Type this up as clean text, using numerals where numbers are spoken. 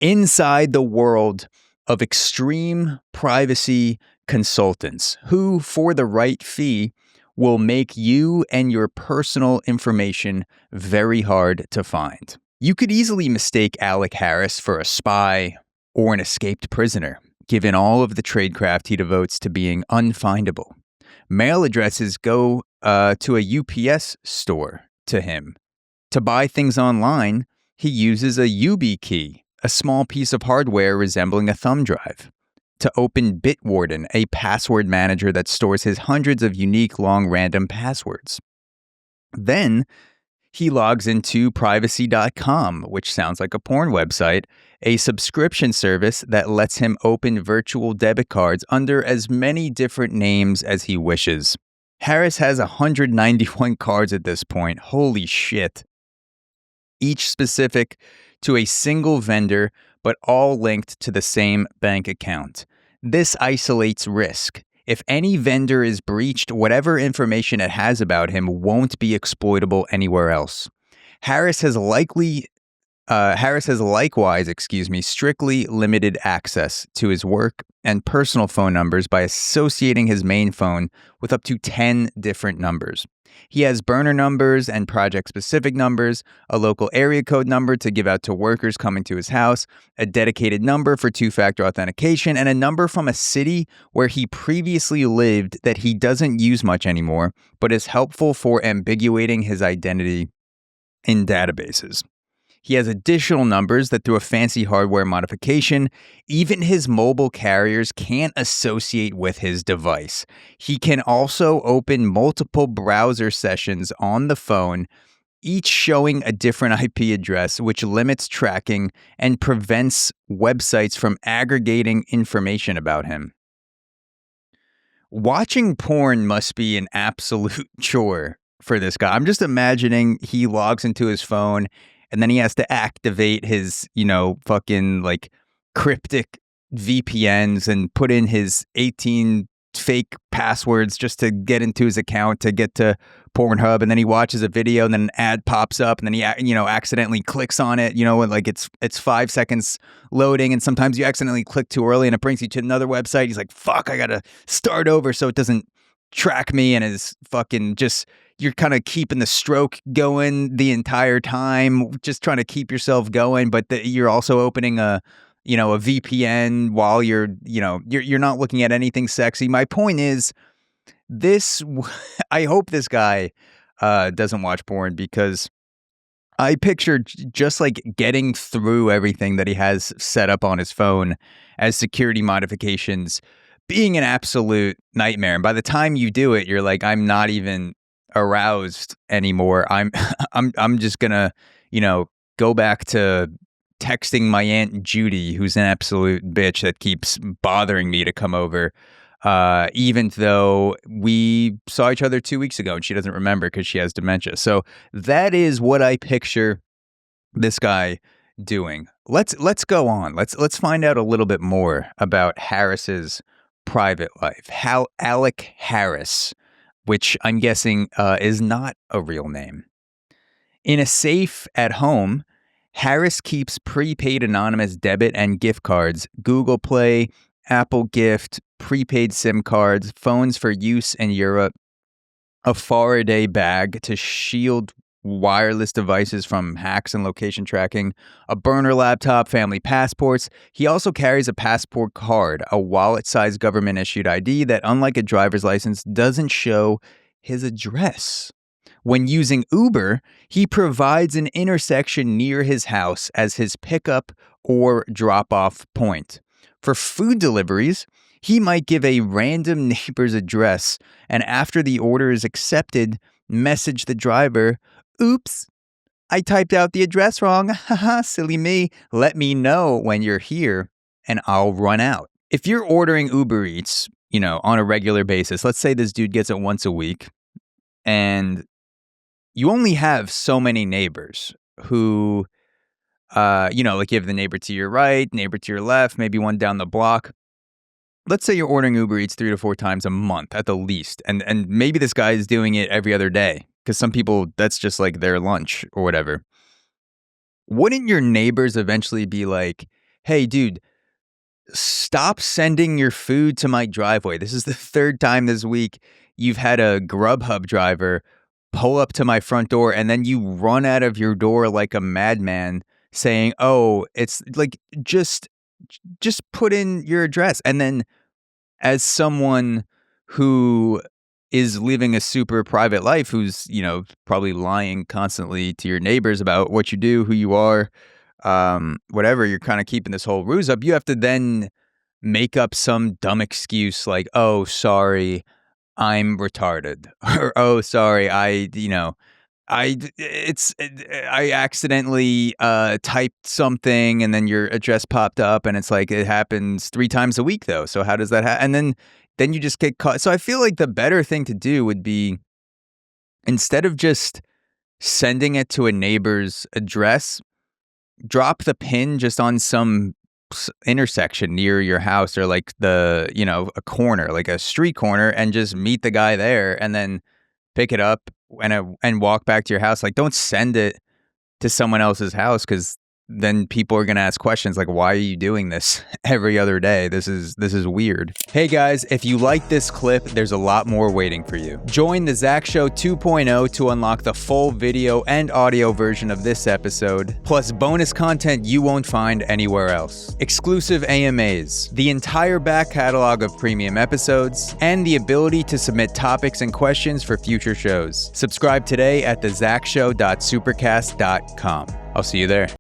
inside the world of extreme privacy consultants who, for the right fee, will make you and your personal information very hard to find. You could easily mistake Alec Harris for a spy or an escaped prisoner, given all of the tradecraft he devotes to being unfindable. Mail addresses go to a UPS store to him. To buy things online, he uses a YubiKey, a small piece of hardware resembling a thumb drive. To open Bitwarden, a password manager that stores his hundreds of unique, long, random passwords. Then he logs into privacy.com, which sounds like a porn website, a subscription service that lets him open virtual debit cards under as many different names as he wishes. Harris has 191 cards at this point. Holy shit. Each specific to a single vendor, but all linked to the same bank account. This isolates risk. If any vendor is breached, whatever information it has about him won't be exploitable anywhere else. Harris has likewise, strictly limited access to his work and personal phone numbers by associating his main phone with up to 10 different numbers. He has burner numbers and project-specific numbers, a local area code number to give out to workers coming to his house, a dedicated number for two-factor authentication, and a number from a city where he previously lived that he doesn't use much anymore, but is helpful for ambiguating his identity in databases. He has additional numbers that through a fancy hardware modification, even his mobile carriers can't associate with his device. He can also open multiple browser sessions on the phone, each showing a different IP address, which limits tracking and prevents websites from aggregating information about him. Watching porn must be an absolute chore for this guy. I'm just imagining he logs into his phone and then he has to activate his, fucking like cryptic VPNs and put in his 18 fake passwords just to get into his account to get to Pornhub. And then he watches a video and then an ad pops up and then he, accidentally clicks on it, and like it's 5 seconds loading. And sometimes you accidentally click too early and it brings you to another website. He's like, fuck, I got to start over so it doesn't track me, and is fucking just, you're kind of keeping the stroke going the entire time, just trying to keep yourself going, but you're also opening a VPN while you're not looking at anything sexy. My point is this, I hope this guy doesn't watch porn, because I picture just like getting through everything that he has set up on his phone as security modifications being an absolute nightmare. And by the time you do it, you're like, I'm not even aroused anymore. I'm just gonna, go back to texting my Aunt Judy, who's an absolute bitch that keeps bothering me to come over, even though we saw each other 2 weeks ago and she doesn't remember because she has dementia. So that is what I picture this guy doing. Let's go on. Let's find out a little bit more about Harris's private life. How Alec Harris, which I'm guessing is not a real name. In a safe at home, Harris keeps prepaid anonymous debit and gift cards, Google Play, Apple Gift, prepaid SIM cards, phones for use in Europe, a Faraday bag to shield wireless devices from hacks and location tracking, a burner laptop, family passports. He also carries a passport card, a wallet-sized government-issued ID that, unlike a driver's license, doesn't show his address. When using Uber, he provides an intersection near his house as his pickup or drop-off point. For food deliveries, he might give a random neighbor's address, and after the order is accepted, message the driver, "Oops, I typed out the address wrong. Haha, silly me. Let me know when you're here and I'll run out." If you're ordering Uber Eats, on a regular basis, let's say this dude gets it once a week, and you only have so many neighbors who, like you have the neighbor to your right, neighbor to your left, maybe one down the block. Let's say you're ordering Uber Eats 3 to 4 times a month at the least. And maybe this guy is doing it every other day, because some people, that's just like their lunch or whatever. Wouldn't your neighbors eventually be like, hey, dude, stop sending your food to my driveway. This is the third time this week you've had a Grubhub driver pull up to my front door and then you run out of your door like a madman saying, "Oh, it's like just put in your address." And then as someone who is living a super private life, who's, probably lying constantly to your neighbors about what you do, who you are, whatever, you're kind of keeping this whole ruse up. You have to then make up some dumb excuse like, "Oh, sorry, I'm retarded," or, "Oh, sorry, I accidentally typed something and then your address popped up," and it's like, it happens 3 times a week though. So how does that happen? And then you just get caught. So I feel like the better thing to do would be, instead of just sending it to a neighbor's address, drop the pin just on some intersection near your house, or like a corner, like a street corner, and just meet the guy there and then pick it up and walk back to your house. Like, don't send it to someone else's house, because then people are going to ask questions like, "Why are you doing this every other day? This is weird." Hey guys, if you like this clip, there's a lot more waiting for you. Join the Zach Show 2.0 to unlock the full video and audio version of this episode, plus bonus content you won't find anywhere else. Exclusive AMAs, the entire back catalog of premium episodes, and the ability to submit topics and questions for future shows. Subscribe today at thezachshow.supercast.com. I'll see you there.